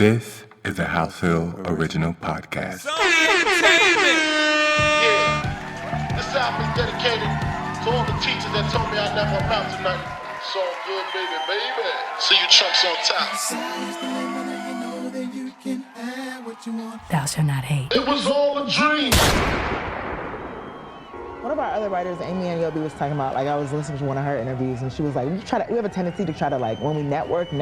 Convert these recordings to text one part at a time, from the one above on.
This is a HausHill Original podcast. Yeah, this album is dedicated to all the teachers that told me I never amount to nothing. So good, baby, baby. See you chunks on top. Thou shalt not hate. It was all a dream. One of our other writers, Amy Anyobi, was talking about, like, I was listening to one of her interviews, and she was like, we have a tendency to try to, like, when we network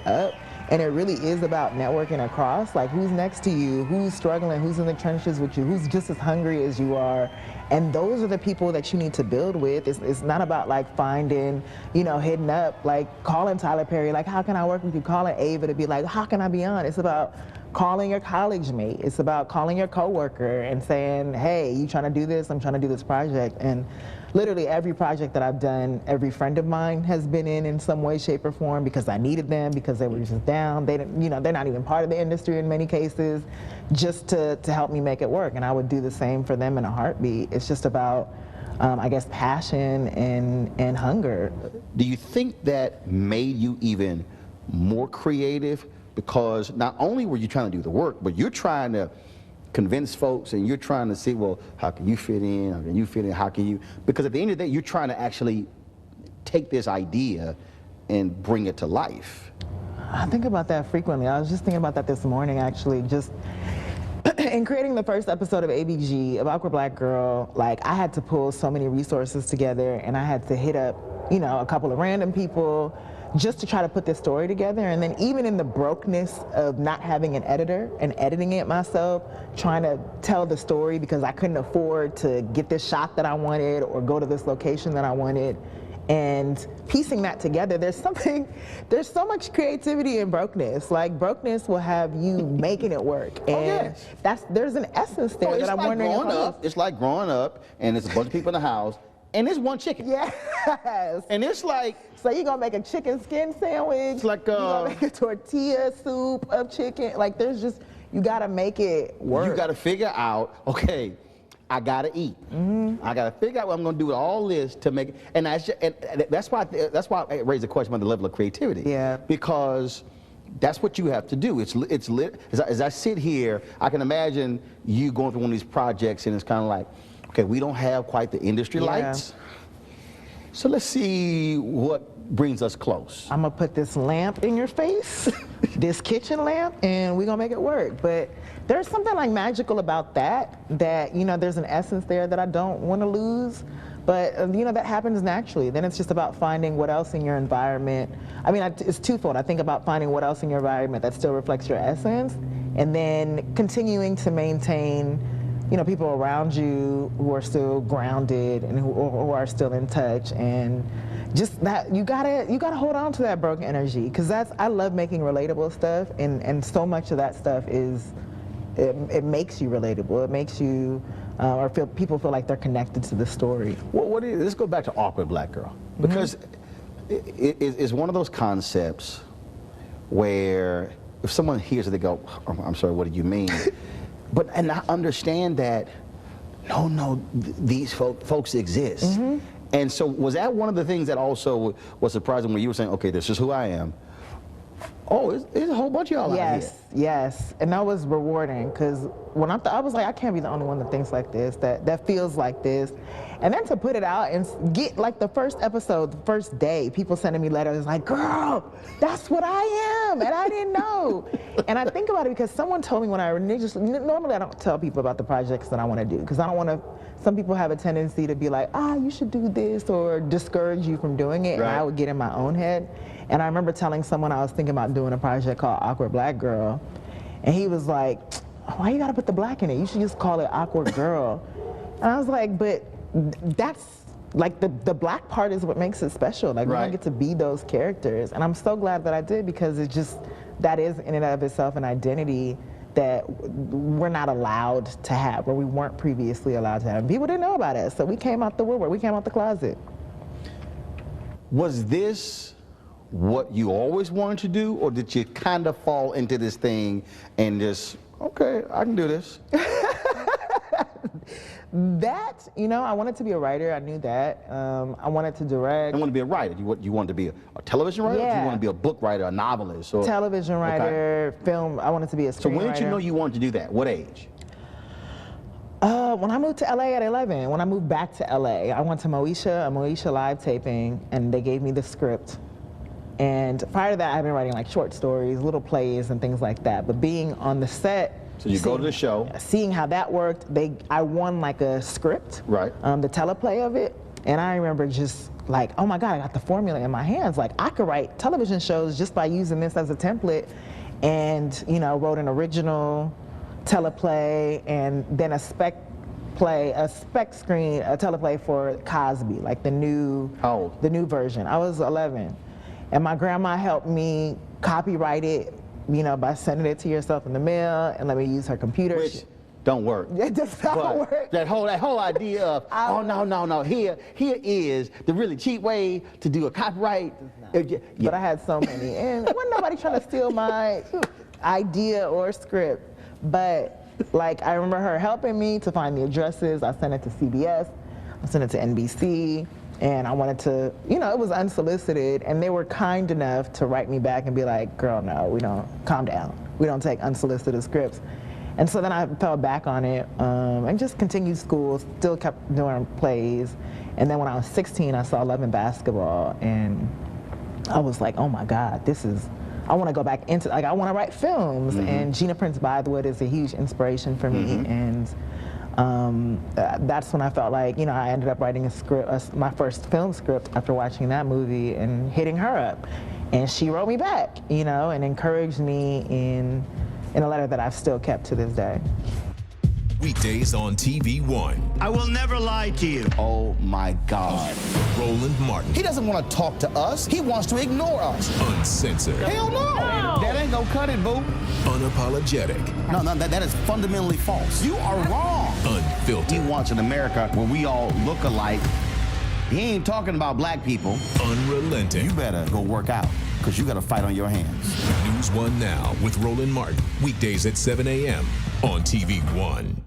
up, and it really is about networking across, like, who's next to you, who's struggling, who's in the trenches with you, who's just as hungry as you are, and those are the people that you need to build with. It's not about, like, finding, hitting up, like, calling Tyler Perry, like, how can I work with you, calling Ava to be like, how can I be on? It's about calling your college mate. It's about calling your coworker and saying, hey, you trying to do this? I'm trying to do this project. And literally every project that I've done, every friend of mine has been in some way, shape, or form because I needed them, because they were just down. They didn't, they're not even part of the industry in many cases, just to help me make it work. And I would do the same for them in a heartbeat. It's just about, I guess, passion and hunger. Do you think that made you even more creative? Because not only were you trying to do the work, but you're trying to convince folks and you're trying to see, well, how can you fit in? How can you fit in? How can you? Because at the end of the day, you're trying to actually take this idea and bring it to life. I think about that frequently. I was just thinking about that this morning, actually. Just in creating the first episode of ABG, of Awkward Black Girl, like, I had to pull so many resources together, and I had to hit up, a couple of random people, just to try to put this story together. And then even in the brokenness of not having an editor and editing it myself, trying to tell the story because I couldn't afford to get this shot that I wanted or go to this location that I wanted, and piecing that together, there's so much creativity in brokenness. Like, brokenness will have you making it work. And there's an essence there that I'm wondering. It's like growing up and there's a bunch of people in the house and there's one chicken. Yes. And it's like, so you're gonna make a chicken skin sandwich, it's like you're gonna make a tortilla soup of chicken. Like, you gotta make it work. You gotta figure out, okay, I gotta eat. Mm-hmm. I gotta figure out what I'm gonna do with all this to make it, and that's why I raised the question about the level of creativity. Yeah. Because that's what you have to do. It's lit. As I sit here, I can imagine you going through one of these projects and it's kind of like, okay, we don't have quite the industry lights. So let's see what brings us close. I'm gonna put this lamp in your face, this kitchen lamp, and we're gonna make it work. But there's something like magical about that there's an essence there that I don't wanna lose. But that happens naturally. Then it's just about finding what else in your environment. I mean, it's twofold. I think about finding what else in your environment that still reflects your essence, and then continuing to maintain people around you who are still grounded and who are still in touch, and just that you gotta hold on to that broken energy, because I love making relatable stuff, and so much of that stuff is it makes you relatable. It makes you people feel like they're connected to the story. Let's go back to Awkward Black Girl, because it's one of those concepts where if someone hears it, they go, I'm sorry, what do you mean? And I understand that, these folks exist. Mm-hmm. And so was that one of the things that also was surprising when you were saying, okay, this is who I am? Oh, there's a whole bunch of y'all out here. Yes, and that was rewarding, because when I was like, I can't be the only one that thinks like this, that feels like this. And then to put it out and get, like, the first episode, the first day, people sending me letters like, girl, that's what I am, and I didn't know. And I think about it because someone told me when normally I don't tell people about the projects that I want to do, because I don't want to, some people have a tendency to be like, you should do this, or discourage you from doing it, right. And I would get in my own head. And I remember telling someone I was thinking about doing a project called Awkward Black Girl, and he was like, why you gotta put the black in it? You should just call it Awkward Girl. And I was like, but that's, like, the black part is what makes it special. Like, we don't get to be those characters. And I'm so glad that I did, because that is in and of itself an identity that we're not allowed to have, or we weren't previously allowed to have. People didn't know about us, so we came out the woodwork, we came out the closet. Was this what you always wanted to do, or did you kind of fall into this thing and just, okay, I can do this? That, I wanted to be a writer. I knew that. I wanted to direct. I want to be a writer. You wanted to be a television writer? Or do you want to be a book writer, a novelist? Or television writer, film. I wanted to be a screenwriter. So when did you know you wanted to do that? What age? When I moved to LA at 11, when I moved back to LA, I went to a Moesha live taping, and they gave me the script. And prior to that, I've been writing like short stories, little plays, and things like that. But being on the set, so you go to the show, seeing how that worked, I won like a script, right? The teleplay of it, and I remember just like, oh my God, I got the formula in my hands. Like I could write television shows just by using this as a template, and wrote an original teleplay and then a spec screen, a teleplay for Cosby, like the new version. I was 11, and my grandma helped me copyright it, by sending it to yourself in the mail and let me use her computer. Which don't work. It does not work. That whole idea of no, here is the really cheap way to do a copyright. But I had so many, and wasn't nobody trying to steal my idea or script. But like I remember her helping me to find the addresses. I sent it to CBS, I sent it to NBC, and I wanted to, it was unsolicited, and they were kind enough to write me back and be like, girl, no, we don't, calm down. We don't take unsolicited scripts. And so then I fell back on it and just continued school, still kept doing plays. And then when I was 16, I saw Love and Basketball, and I was like, oh my God, I want to go back into, I want to write films. Mm-hmm. And Gina Prince Bythewood is a huge inspiration for me. Mm-hmm. And that's when I felt like, I ended up writing a script, my first film script after watching that movie and hitting her up. And she wrote me back, and encouraged me in a letter that I've still kept to this day. Weekdays on TV One. I will never lie to you. Oh my God. Roland Martin. He doesn't want to talk to us. He wants to ignore us. Uncensored. Hell no. That ain't gonna cut it, boo. Unapologetic. No, that is fundamentally false. You are wrong. Unfiltered. He wants an America where we all look alike. He ain't talking about black people. Unrelenting. You better go work out, because you got a fight on your hands. News One Now with Roland Martin. Weekdays at 7 a.m. on TV One.